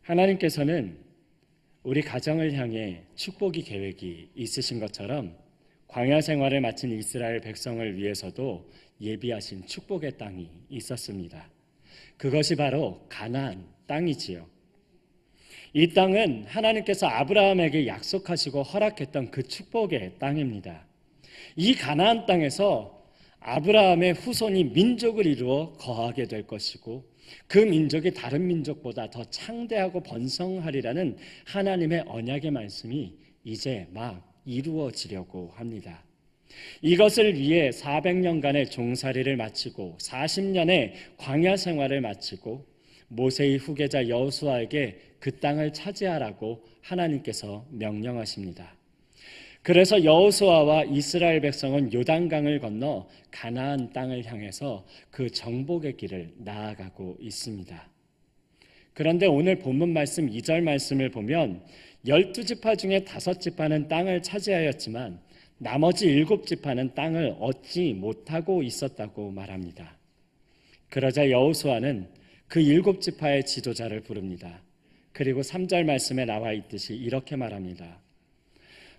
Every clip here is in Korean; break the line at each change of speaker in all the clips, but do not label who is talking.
하나님께서는 우리 가정을 향해 축복의 계획이 있으신 것처럼 광야 생활을 마친 이스라엘 백성을 위해서도 예비하신 축복의 땅이 있었습니다. 그것이 바로 가나안 땅이지요. 이 땅은 하나님께서 아브라함에게 약속하시고 허락했던 그 축복의 땅입니다. 이 가나안 땅에서 아브라함의 후손이 민족을 이루어 거하게 될 것이고 그 민족이 다른 민족보다 더 창대하고 번성하리라는 하나님의 언약의 말씀이 이제 막 이루어지려고 합니다. 이것을 위해 400년간의 종살이를 마치고 40년의 광야 생활을 마치고 모세의 후계자 여호수아에게 그 땅을 차지하라고 하나님께서 명령하십니다. 그래서 여호수아와 이스라엘 백성은 요단강을 건너 가나안 땅을 향해서 그 정복의 길을 나아가고 있습니다. 그런데 오늘 본문 말씀 2절 말씀을 보면 12지파 중에 5지파는 땅을 차지하였지만 나머지 7지파는 땅을 얻지 못하고 있었다고 말합니다. 그러자 여호수아는 그 7지파의 지도자를 부릅니다. 그리고 3절 말씀에 나와 있듯이 이렇게 말합니다.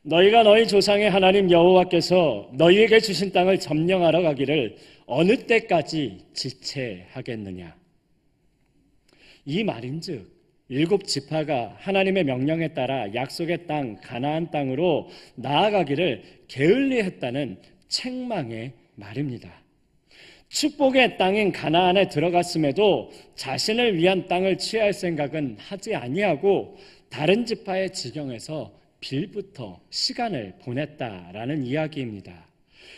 너희가 너희 조상의 하나님 여호와께서 너희에게 주신 땅을 점령하러 가기를 어느 때까지 지체하겠느냐. 이 말인즉 7지파가 하나님의 명령에 따라 약속의 땅 가나안 땅으로 나아가기를 게을리했다는 책망의 말입니다. 축복의 땅인 가나안에 들어갔음에도 자신을 위한 땅을 취할 생각은 하지 아니하고 다른 지파의 지경에서 빌부터 시간을 보냈다라는 이야기입니다.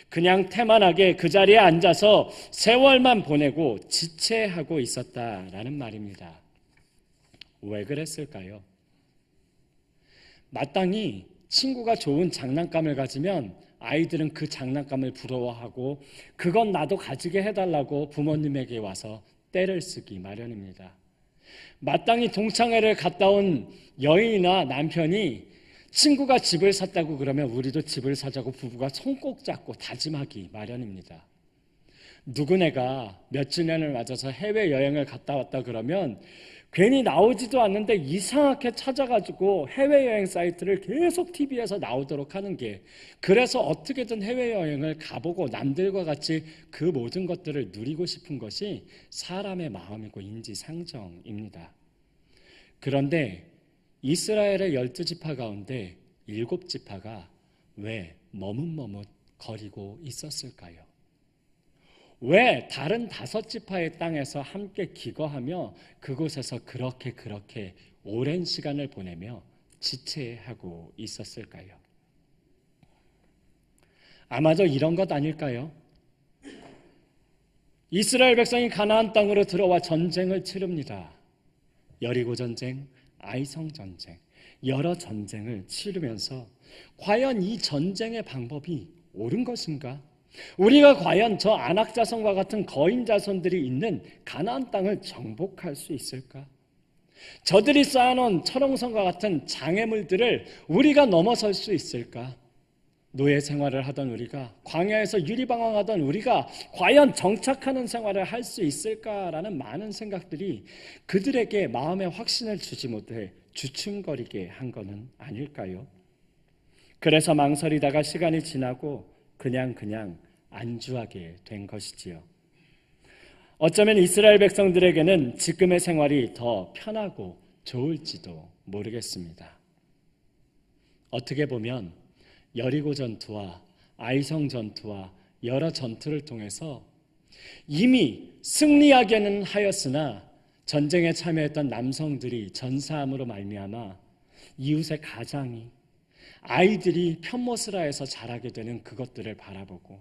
그냥 태만하게 그 자리에 앉아서 세월만 보내고 지체하고 있었다라는 말입니다. 왜 그랬을까요? 마땅히 친구가 좋은 장난감을 가지면 아이들은 그 장난감을 부러워하고 그건 나도 가지게 해달라고 부모님에게 와서 떼를 쓰기 마련입니다. 마땅히 동창회를 갔다 온 여인이나 남편이 친구가 집을 샀다고 그러면 우리도 집을 사자고 부부가 손 꼭 잡고 다짐하기 마련입니다. 누구네가 몇 주년을 맞아서 해외여행을 갔다 왔다 그러면 괜히 나오지도 않는데 이상하게 찾아가지고 해외여행 사이트를 계속 TV에서 나오도록 하는 게, 그래서 어떻게든 해외여행을 가보고 남들과 같이 그 모든 것들을 누리고 싶은 것이 사람의 마음이고 인지상정입니다. 그런데 이스라엘의 12지파 가운데 7지파가 왜 머뭇머뭇 거리고 있었을까요? 왜 다른 5지파의 땅에서 함께 기거하며 그곳에서 그렇게 오랜 시간을 보내며 지체하고 있었을까요? 아마도 이런 것 아닐까요? 이스라엘 백성이 가나안 땅으로 들어와 전쟁을 치릅니다. 여리고 전쟁, 아이성 전쟁, 여러 전쟁을 치르면서 과연 이 전쟁의 방법이 옳은 것인가? 우리가 과연 저 안악자손과 같은 거인자손들이 있는 가나안 땅을 정복할 수 있을까? 저들이 쌓아놓은 철옹성과 같은 장애물들을 우리가 넘어설 수 있을까? 노예 생활을 하던 우리가, 광야에서 유리방황하던 우리가 과연 정착하는 생활을 할 수 있을까라는 많은 생각들이 그들에게 마음의 확신을 주지 못해 주춤거리게 한 것은 아닐까요? 그래서 망설이다가 시간이 지나고 그냥 안주하게 된 것이지요. 어쩌면 이스라엘 백성들에게는 지금의 생활이 더 편하고 좋을지도 모르겠습니다. 어떻게 보면 여리고 전투와 아이성 전투와 여러 전투를 통해서 이미 승리하게는 하였으나 전쟁에 참여했던 남성들이 전사함으로 말미암아 이웃의 가장이, 아이들이 편모스라에서 자라게 되는 그것들을 바라보고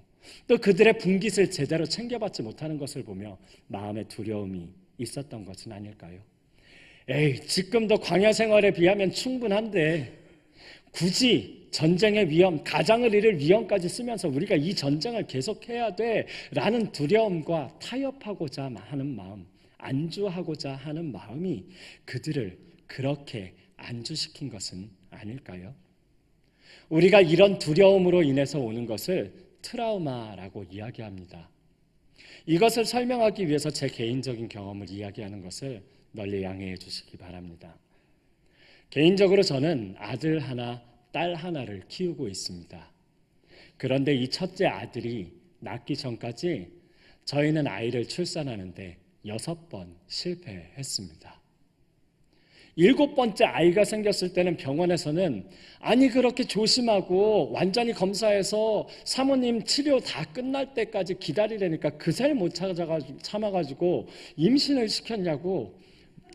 또 그들의 분깃을 제대로 챙겨받지 못하는 것을 보며 마음의 두려움이 있었던 것은 아닐까요? 지금도 광야 생활에 비하면 충분한데 굳이 전쟁의 위험, 가장을 잃을 위험까지 쓰면서 우리가 이 전쟁을 계속해야 돼라는 두려움과 타협하고자 하는 마음, 안주하고자 하는 마음이 그들을 그렇게 안주시킨 것은 아닐까요? 우리가 이런 두려움으로 인해서 오는 것을 트라우마라고 이야기합니다. 이것을 설명하기 위해서 제 개인적인 경험을 이야기하는 것을 널리 양해해 주시기 바랍니다. 개인적으로 저는 아들 하나, 딸 하나를 키우고 있습니다. 그런데 이 첫째 아들이 낳기 전까지 저희는 아이를 출산하는데 6번 실패했습니다. 7번째 아이가 생겼을 때는 병원에서는 아니 그렇게 조심하고 완전히 검사해서 사모님 치료 다 끝날 때까지 기다리려니까 그새를 못 참아가지고 임신을 시켰냐고,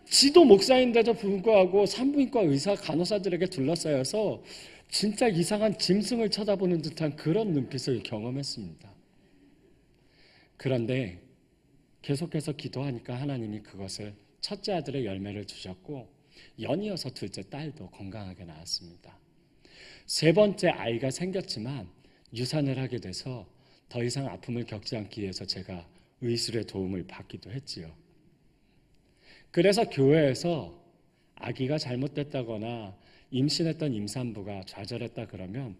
지도 목사인데도 불구하고 산부인과 의사 간호사들에게 둘러싸여서 진짜 이상한 짐승을 쳐다보는 듯한 그런 눈빛을 경험했습니다. 그런데 계속해서 기도하니까 하나님이 그것을 첫째 아들의 열매를 주셨고 연이어서 둘째 딸도 건강하게 낳았습니다. 세 번째 아이가 생겼지만 유산을 하게 돼서 더 이상 아픔을 겪지 않기 위해서 제가 의술의 도움을 받기도 했지요. 그래서 교회에서 아기가 잘못됐다거나 임신했던 임산부가 좌절했다 그러면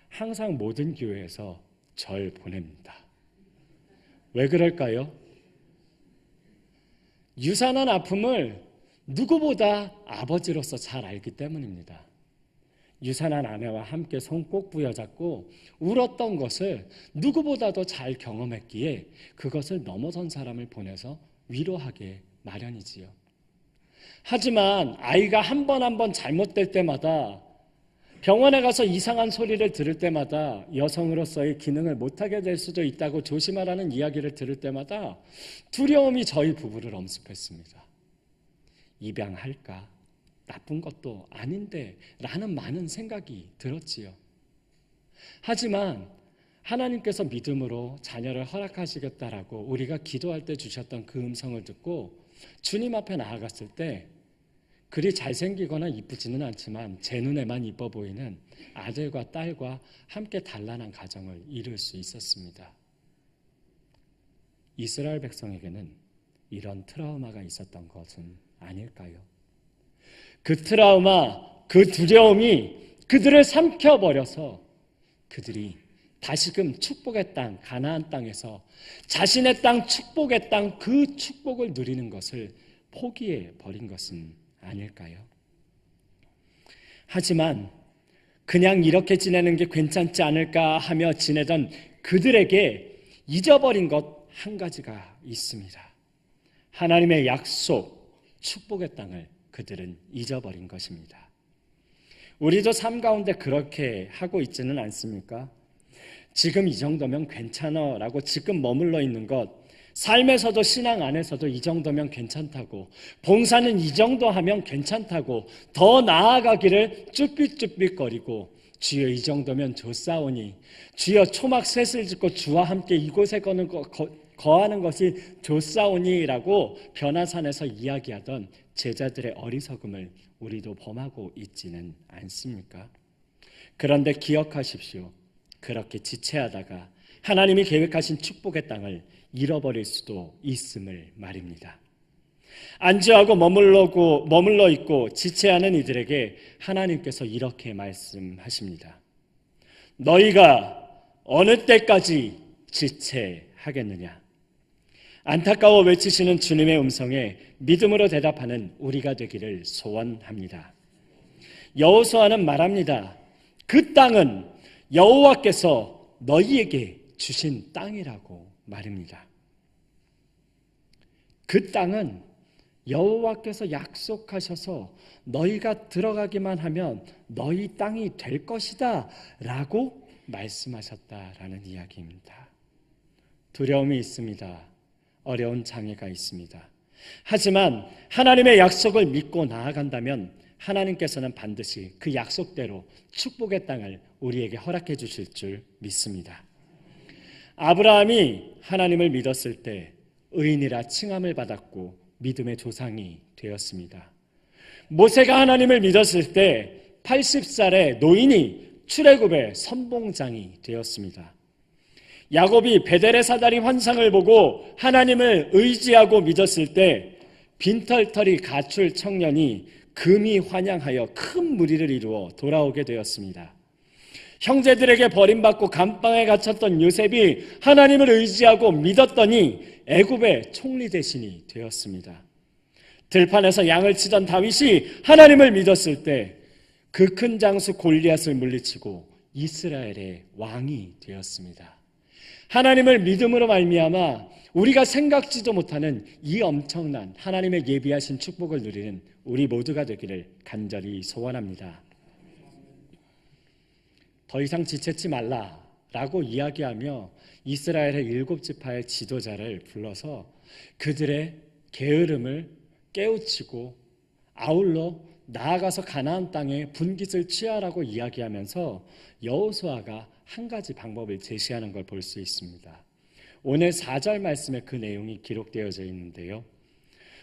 항상 모든 교회에서 절 보냅니다. 왜 그럴까요? 유산한 아픔을 누구보다 아버지로서 잘 알기 때문입니다. 유산한 아내와 함께 손 꼭 부여잡고 울었던 것을 누구보다도 잘 경험했기에 그것을 넘어선 사람을 보내서 위로하게 마련이지요. 하지만 아이가 한 번 잘못될 때마다, 병원에 가서 이상한 소리를 들을 때마다, 여성으로서의 기능을 못하게 될 수도 있다고 조심하라는 이야기를 들을 때마다 두려움이 저희 부부를 엄습했습니다. 입양할까? 나쁜 것도 아닌데 라는 많은 생각이 들었지요. 하지만 하나님께서 믿음으로 자녀를 허락하시겠다라고 우리가 기도할 때 주셨던 그 음성을 듣고 주님 앞에 나아갔을 때 그리 잘생기거나 이쁘지는 않지만 제 눈에만 이뻐 보이는 아들과 딸과 함께 단란한 가정을 이룰 수 있었습니다. 이스라엘 백성에게는 이런 트라우마가 있었던 것은 아닐까요? 그 트라우마, 그 두려움이 그들을 삼켜버려서 그들이 다시금 축복의 땅, 가나안 땅에서 자신의 땅, 축복의 땅, 그 축복을 누리는 것을 포기해 버린 것은 아닐까요? 하지만 그냥 이렇게 지내는 게 괜찮지 않을까 하며 지내던 그들에게 잊어버린 것 한 가지가 있습니다. 하나님의 약속, 축복의 땅을 그들은 잊어버린 것입니다. 우리도 삶 가운데 그렇게 하고 있지는 않습니까? 지금 이 정도면 괜찮아 라고 지금 머물러 있는 것, 삶에서도 신앙 안에서도 이 정도면 괜찮다고, 봉사는 이 정도 하면 괜찮다고, 더 나아가기를 쭈삣쭈삣거리고, 주여 이 정도면 좋사오니, 주여 초막 셋을 짓고 주와 함께 이곳에 거하는 것이 좋사오니라고 변화산에서 이야기하던 제자들의 어리석음을 우리도 범하고 있지는 않습니까? 그런데 기억하십시오. 그렇게 지체하다가 하나님이 계획하신 축복의 땅을 잃어버릴 수도 있음을 말입니다. 안주하고 머물러 있고 지체하는 이들에게 하나님께서 이렇게 말씀하십니다. 너희가 어느 때까지 지체하겠느냐? 안타까워 외치시는 주님의 음성에 믿음으로 대답하는 우리가 되기를 소원합니다. 여호수아는 말합니다. 그 땅은 여호와께서 너희에게 주신 땅이라고 말입니다. 그 땅은 여호와께서 약속하셔서 너희가 들어가기만 하면 너희 땅이 될 것이다 라고 말씀하셨다라는 이야기입니다. 두려움이 있습니다. 어려운 장애가 있습니다. 하지만 하나님의 약속을 믿고 나아간다면 하나님께서는 반드시 그 약속대로 축복의 땅을 우리에게 허락해 주실 줄 믿습니다. 아브라함이 하나님을 믿었을 때 의인이라 칭함을 받았고 믿음의 조상이 되었습니다. 모세가 하나님을 믿었을 때 80살의 노인이 출애굽의 선봉장이 되었습니다. 야곱이 베델의 사다리 환상을 보고 하나님을 의지하고 믿었을 때 빈털터리 가출 청년이 금이 환영하여 큰 무리를 이루어 돌아오게 되었습니다. 형제들에게 버림받고 감방에 갇혔던 요셉이 하나님을 의지하고 믿었더니 애굽의 총리 대신이 되었습니다. 들판에서 양을 치던 다윗이 하나님을 믿었을 때 그 큰 장수 골리앗을 물리치고 이스라엘의 왕이 되었습니다. 하나님을 믿음으로 말미암아 우리가 생각지도 못하는 이 엄청난 하나님의 예비하신 축복을 누리는 우리 모두가 되기를 간절히 소원합니다. 더 이상 지체치 말라라고 이야기하며 이스라엘의 7지파의 지도자를 불러서 그들의 게으름을 깨우치고 아울러 나아가서 가나안 땅에 분깃을 취하라고 이야기하면서 여호수아가 한 가지 방법을 제시하는 걸 볼 수 있습니다. 오늘 4절 말씀에 그 내용이 기록되어져 있는데요.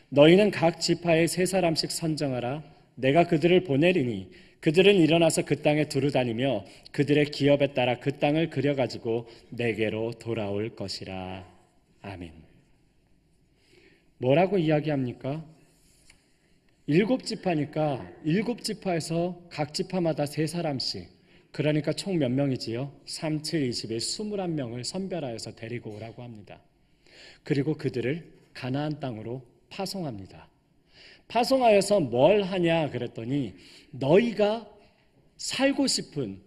너희는 각 지파에 3사람씩 선정하라. 내가 그들을 보내리니 그들은 일어나서 그 땅에 두루다니며 그들의 기업에 따라 그 땅을 그려가지고 내게로 돌아올 것이라. 아멘. 뭐라고 이야기합니까? 7지파니까 7지파에서 각 지파마다 3사람씩, 그러니까 총 몇 명이지요? 3, 7, 21, 21명을 선별하여서 데리고 오라고 합니다. 그리고 그들을 가나안 땅으로 파송합니다. 파송하여서 뭘 하냐 그랬더니 너희가 살고 싶은,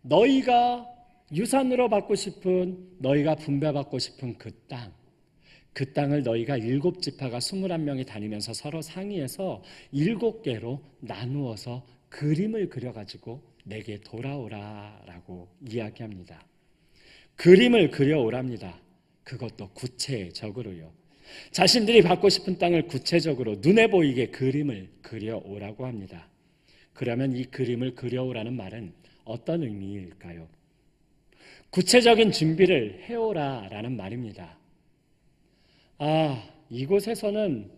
너희가 유산으로 받고 싶은, 너희가 분배받고 싶은 그 땅을 너희가 7지파가 21명이 다니면서 서로 상의해서 7개로 나누어서 그림을 그려가지고 내게 돌아오라라고 이야기합니다. 그림을 그려오랍니다. 그것도 구체적으로요. 자신들이 받고 싶은 땅을 구체적으로 눈에 보이게 그림을 그려오라고 합니다. 그러면 이 그림을 그려오라는 말은 어떤 의미일까요? 구체적인 준비를 해오라라는 말입니다. 이곳에서는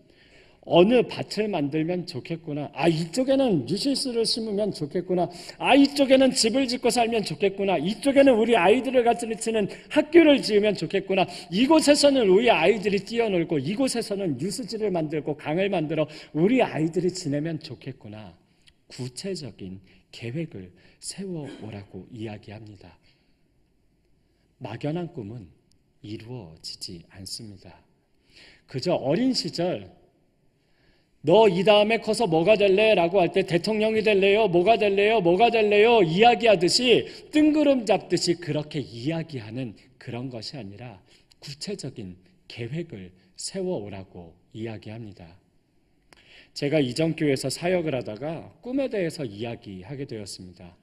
어느 밭을 만들면 좋겠구나. 이쪽에는 유실수를 심으면 좋겠구나. 이쪽에는 집을 짓고 살면 좋겠구나. 이쪽에는 우리 아이들을 가르치는 학교를 지으면 좋겠구나. 이곳에서는 우리 아이들이 뛰어놀고 이곳에서는 유수지를 만들고 강을 만들어 우리 아이들이 지내면 좋겠구나. 구체적인 계획을 세워오라고 이야기합니다. 막연한 꿈은 이루어지지 않습니다. 그저 어린 시절 너 이 다음에 커서 뭐가 될래? 라고 할 때 대통령이 될래요? 뭐가 될래요? 뭐가 될래요? 이야기하듯이 뜬구름 잡듯이 그렇게 이야기하는 그런 것이 아니라 구체적인 계획을 세워오라고 이야기합니다. 제가 이전 교회에서 사역을 하다가 꿈에 대해서 이야기하게 되었습니다.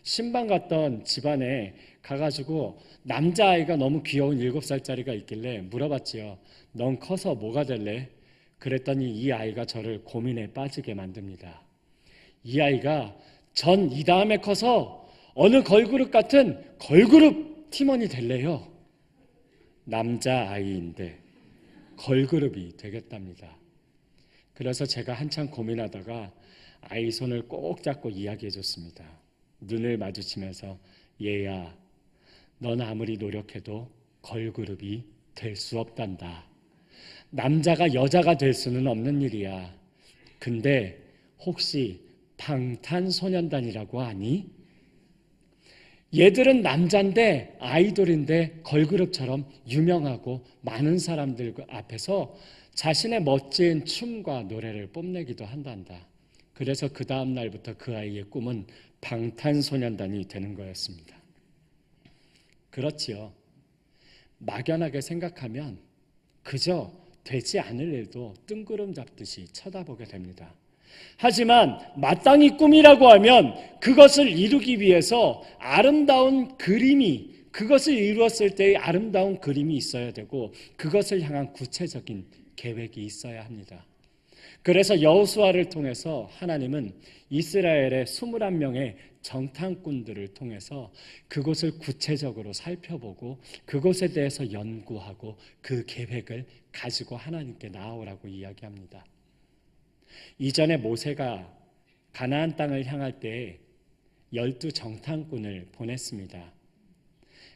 신방 갔던 집안에 가가지고 남자아이가 너무 귀여운 7살짜리가 있길래 물어봤지요. 넌 커서 뭐가 될래? 그랬더니 이 아이가 저를 고민에 빠지게 만듭니다. 이 아이가 전 이 다음에 커서 어느 걸그룹 같은 걸그룹 팀원이 될래요. 남자아이인데 걸그룹이 되겠답니다. 그래서 제가 한참 고민하다가 아이 손을 꼭 잡고 이야기해 줬습니다. 눈을 마주치면서 얘야, 넌 아무리 노력해도 걸그룹이 될 수 없단다. 남자가 여자가 될 수는 없는 일이야. 근데 혹시 방탄소년단이라고 아니? 얘들은 남자인데 아이돌인데 걸그룹처럼 유명하고 많은 사람들 앞에서 자신의 멋진 춤과 노래를 뽐내기도 한단다. 그래서 그 다음 날부터 그 아이의 꿈은 방탄소년단이 되는 거였습니다. 그렇지요. 막연하게 생각하면 그저 되지 않을 일도 뜬구름 잡듯이 쳐다보게 됩니다. 하지만 마땅히 꿈이라고 하면 그것을 이루기 위해서 아름다운 그림이, 그것을 이루었을 때의 아름다운 그림이 있어야 되고 그것을 향한 구체적인 계획이 있어야 합니다. 그래서 여호수아를 통해서 하나님은 이스라엘의 21명의 정탐꾼들을 통해서 그곳을 구체적으로 살펴보고 그곳에 대해서 연구하고 그 계획을 가지고 하나님께 나아오라고 이야기합니다. 이전에 모세가 가나안 땅을 향할 때 12 정탐꾼을 보냈습니다.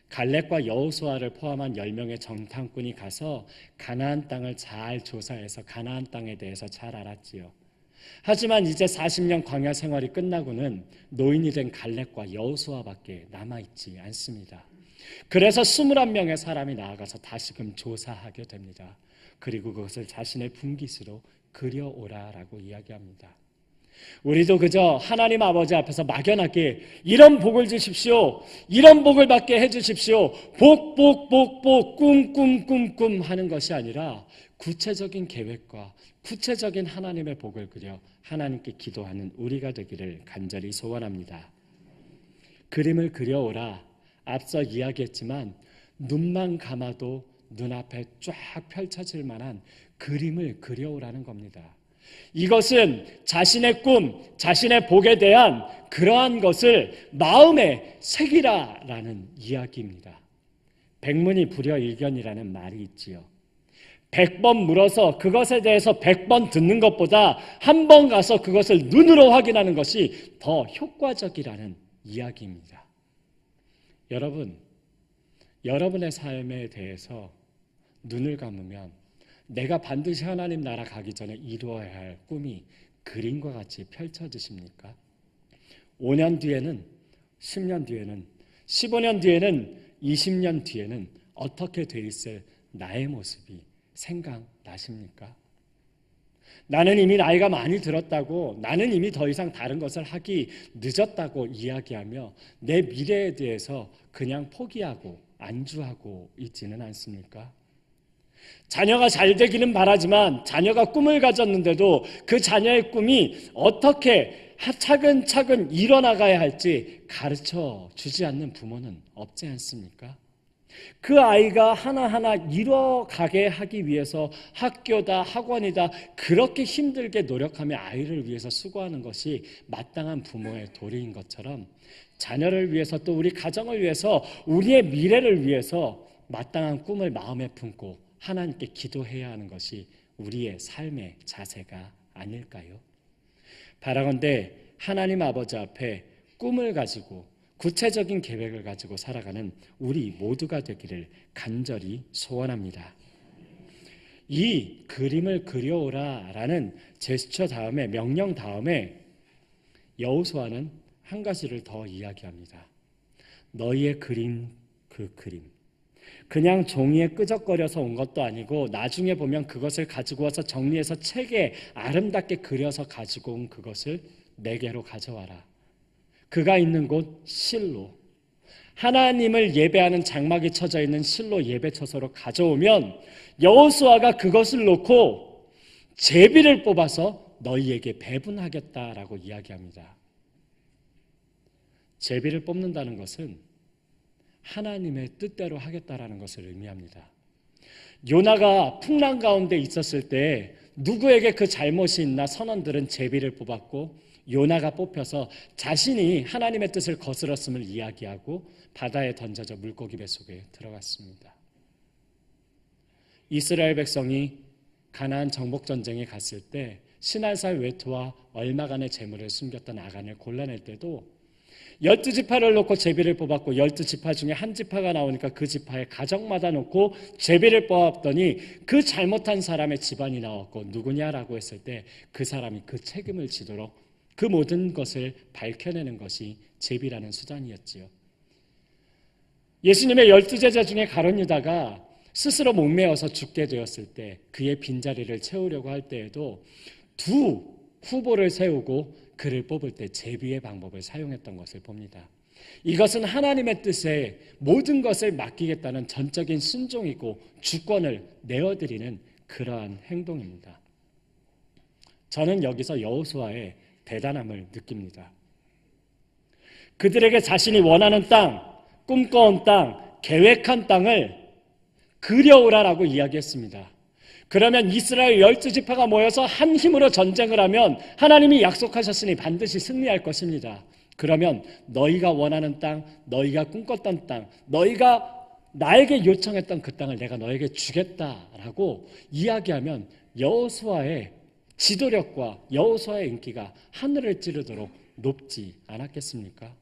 갈렙과 여호수아를 포함한 10명의 정탐꾼이 가서 가나안 땅을 잘 조사해서 가나안 땅에 대해서 잘 알았지요. 하지만 이제 40년 광야 생활이 끝나고는 노인이 된 갈렙과 여호수아밖에 남아있지 않습니다. 그래서 21명의 사람이 나아가서 다시금 조사하게 됩니다. 그리고 그것을 자신의 분깃으로 그려오라라고 이야기합니다. 우리도 그저 하나님 아버지 앞에서 막연하게 이런 복을 주십시오, 이런 복을 받게 해주십시오, 복, 복, 복, 복, 꿈, 꿈, 꿈, 꿈 하는 것이 아니라 구체적인 계획과 구체적인 하나님의 복을 그려 하나님께 기도하는 우리가 되기를 간절히 소원합니다. 그림을 그려오라. 앞서 이야기했지만 눈만 감아도 눈앞에 쫙 펼쳐질 만한 그림을 그려오라는 겁니다. 이것은 자신의 꿈, 자신의 복에 대한 그러한 것을 마음에 새기라라는 이야기입니다. 백문이 불여일견이라는 말이 있지요. 100번 물어서 그것에 대해서 100번 듣는 것보다 한 번 가서 그것을 눈으로 확인하는 것이 더 효과적이라는 이야기입니다. 여러분, 여러분의 삶에 대해서 눈을 감으면 내가 반드시 하나님 나라 가기 전에 이루어야 할 꿈이 그림과 같이 펼쳐지십니까? 5년 뒤에는, 10년 뒤에는, 15년 뒤에는, 20년 뒤에는 어떻게 돼 있을 나의 모습이 생각나십니까? 나는 이미 나이가 많이 들었다고, 나는 이미 더 이상 다른 것을 하기 늦었다고 이야기하며 내 미래에 대해서 그냥 포기하고 안주하고 있지는 않습니까? 자녀가 잘 되기는 바라지만 자녀가 꿈을 가졌는데도 그 자녀의 꿈이 어떻게 차근차근 일어나가야 할지 가르쳐 주지 않는 부모는 없지 않습니까? 그 아이가 하나하나 이뤄가게 하기 위해서 학교다 학원이다 그렇게 힘들게 노력하며 아이를 위해서 수고하는 것이 마땅한 부모의 도리인 것처럼 자녀를 위해서 또 우리 가정을 위해서 우리의 미래를 위해서 마땅한 꿈을 마음에 품고 하나님께 기도해야 하는 것이 우리의 삶의 자세가 아닐까요? 바라건대 하나님 아버지 앞에 꿈을 가지고 구체적인 계획을 가지고 살아가는 우리 모두가 되기를 간절히 소원합니다. 이 그림을 그려오라라는 제스처 다음에, 명령 다음에 여호수아는 한 가지를 더 이야기합니다. 너희의 그림, 그 그림. 그냥 종이에 끄적거려서 온 것도 아니고 나중에 보면 그것을 가지고 와서 정리해서 책에 아름답게 그려서 가지고 온 그것을 내게로 가져와라. 그가 있는 곳 실로, 하나님을 예배하는 장막이 쳐져 있는 실로 예배처소로 가져오면 여호수아가 그것을 놓고 제비를 뽑아서 너희에게 배분하겠다라고 이야기합니다. 제비를 뽑는다는 것은 하나님의 뜻대로 하겠다라는 것을 의미합니다. 요나가 풍랑 가운데 있었을 때 누구에게 그 잘못이 있나 선원들은 제비를 뽑았고 요나가 뽑혀서 자신이 하나님의 뜻을 거스렀음을 이야기하고 바다에 던져져 물고기 뱃속에 들어갔습니다. 이스라엘 백성이 가나안 정복전쟁에 갔을 때 시날살 외투와 얼마간의 재물을 숨겼던 아간을 골라낼 때도 12지파를 놓고 제비를 뽑았고 12지파 중에 한 지파가 나오니까 그 지파에 가정마다 놓고 제비를 뽑았더니 그 잘못한 사람의 집안이 나왔고 누구냐라고 했을 때 그 사람이 그 책임을 지도록 그 모든 것을 밝혀내는 것이 제비라는 수단이었지요. 예수님의 12제자 중에 가룟 유다가 스스로 목매어서 죽게 되었을 때 그의 빈자리를 채우려고 할 때에도 두 후보를 세우고 그를 뽑을 때 제비의 방법을 사용했던 것을 봅니다. 이것은 하나님의 뜻에 모든 것을 맡기겠다는 전적인 순종이고 주권을 내어드리는 그러한 행동입니다. 저는 여기서 여호수아의 대단함을 느낍니다. 그들에게 자신이 원하는 땅, 꿈꿔온 땅, 계획한 땅을 그려오라라고 이야기했습니다. 그러면 이스라엘 12지파가 모여서 한 힘으로 전쟁을 하면 하나님이 약속하셨으니 반드시 승리할 것입니다. 그러면 너희가 원하는 땅, 너희가 꿈꿨던 땅, 너희가 나에게 요청했던 그 땅을 내가 너에게 주겠다라고 이야기하면 여호수아의 지도력과 여호수아의 인기가 하늘을 찌르도록 높지 않았겠습니까?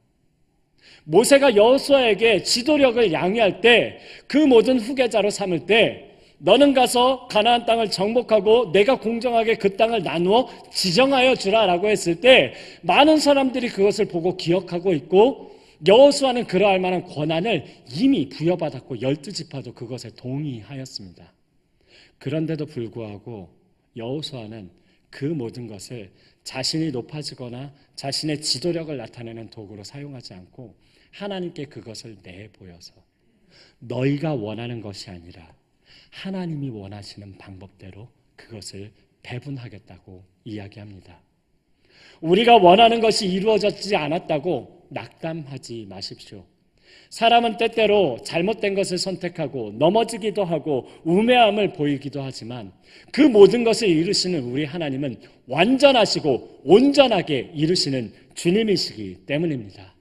모세가 여호수아에게 지도력을 양해할 때 그 모든 후계자로 삼을 때 너는 가서 가나안 땅을 정복하고 내가 공정하게 그 땅을 나누어 지정하여 주라라고 했을 때 많은 사람들이 그것을 보고 기억하고 있고 여호수아는 그러할 만한 권한을 이미 부여받았고 12지파도 그것에 동의하였습니다. 그런데도 불구하고 여호수아는 그 모든 것을 자신이 높아지거나 자신의 지도력을 나타내는 도구로 사용하지 않고 하나님께 그것을 내보여서 너희가 원하는 것이 아니라 하나님이 원하시는 방법대로 그것을 배분하겠다고 이야기합니다. 우리가 원하는 것이 이루어지지 않았다고 낙담하지 마십시오. 사람은 때때로 잘못된 것을 선택하고 넘어지기도 하고 우매함을 보이기도 하지만 그 모든 것을 이루시는 우리 하나님은 완전하시고 온전하게 이루시는 주님이시기 때문입니다.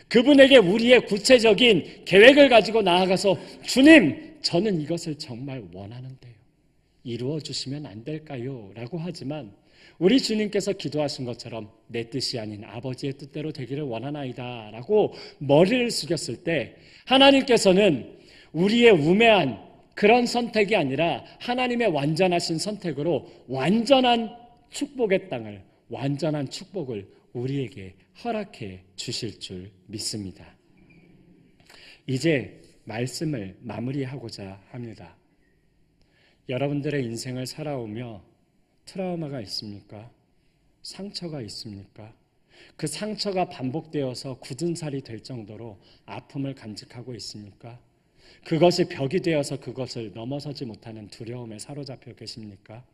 그분에게 우리의 구체적인 계획을 가지고 나아가서 주님, 저는 이것을 정말 원하는데요. 이루어 주시면 안 될까요? 라고 하지만 우리 주님께서 기도하신 것처럼 내 뜻이 아닌 아버지의 뜻대로 되기를 원하나이다 라고 머리를 숙였을 때 하나님께서는 우리의 우매한 그런 선택이 아니라 하나님의 완전하신 선택으로 완전한 축복의 땅을, 완전한 축복을 우리에게 허락해 주실 줄 믿습니다. 이제 말씀을 마무리하고자 합니다. 여러분들의 인생을 살아오며 트라우마가 있습니까? 상처가 있습니까? 그 상처가 반복되어서 굳은 살이 될 정도로 아픔을 간직하고 있습니까? 그것이 벽이 되어서 그것을 넘어서지 못하는 두려움에 사로잡혀 계십니까?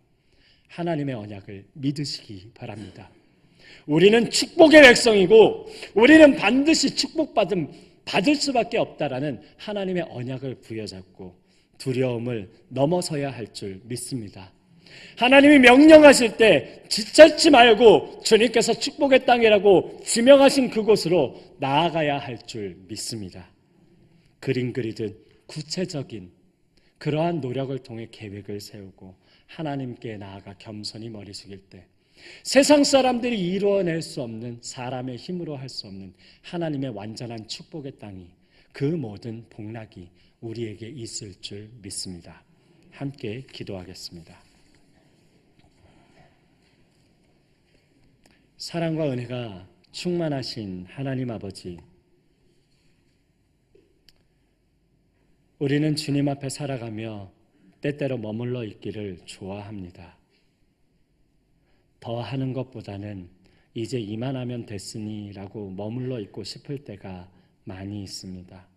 하나님의 언약을 믿으시기 바랍니다. 우리는 축복의 백성이고 우리는 반드시 받을 수밖에 없다라는 하나님의 언약을 부여잡고 두려움을 넘어서야 할 줄 믿습니다. 하나님이 명령하실 때 지체치 말고 주님께서 축복의 땅이라고 지명하신 그곳으로 나아가야 할 줄 믿습니다. 그림 그리듯 구체적인 그러한 노력을 통해 계획을 세우고 하나님께 나아가 겸손히 머리 숙일 때 세상 사람들이 이루어낼 수 없는, 사람의 힘으로 할 수 없는 하나님의 완전한 축복의 땅이, 그 모든 복락이 우리에게 있을 줄 믿습니다. 함께 기도하겠습니다. 사랑과 은혜가 충만하신 하나님 아버지, 우리는 주님 앞에 살아가며 때때로 머물러 있기를 좋아합니다. 더 하는 것보다는 이제 이만하면 됐으니라고 머물러 있고 싶을 때가 많이 있습니다.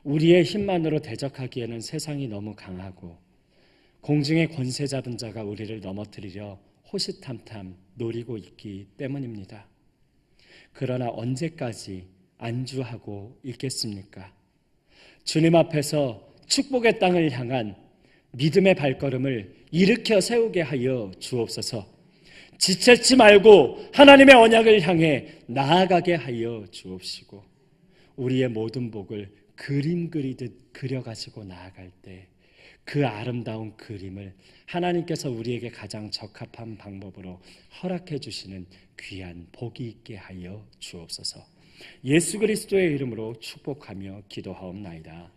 우리의 힘만으로 대적하기에는 세상이 너무 강하고 공중의 권세 잡은 자가 우리를 넘어뜨리려 호시탐탐 노리고 있기 때문입니다. 그러나 언제까지 안주하고 있겠습니까? 주님 앞에서 축복의 땅을 향한 믿음의 발걸음을 일으켜 세우게 하여 주옵소서. 지체치 말고 하나님의 언약을 향해 나아가게 하여 주옵시고 우리의 모든 복을 그림 그리듯 그려가지고 나아갈 때 그 아름다운 그림을 하나님께서 우리에게 가장 적합한 방법으로 허락해 주시는 귀한 복이 있게 하여 주옵소서. 예수 그리스도의 이름으로 축복하며 기도하옵나이다.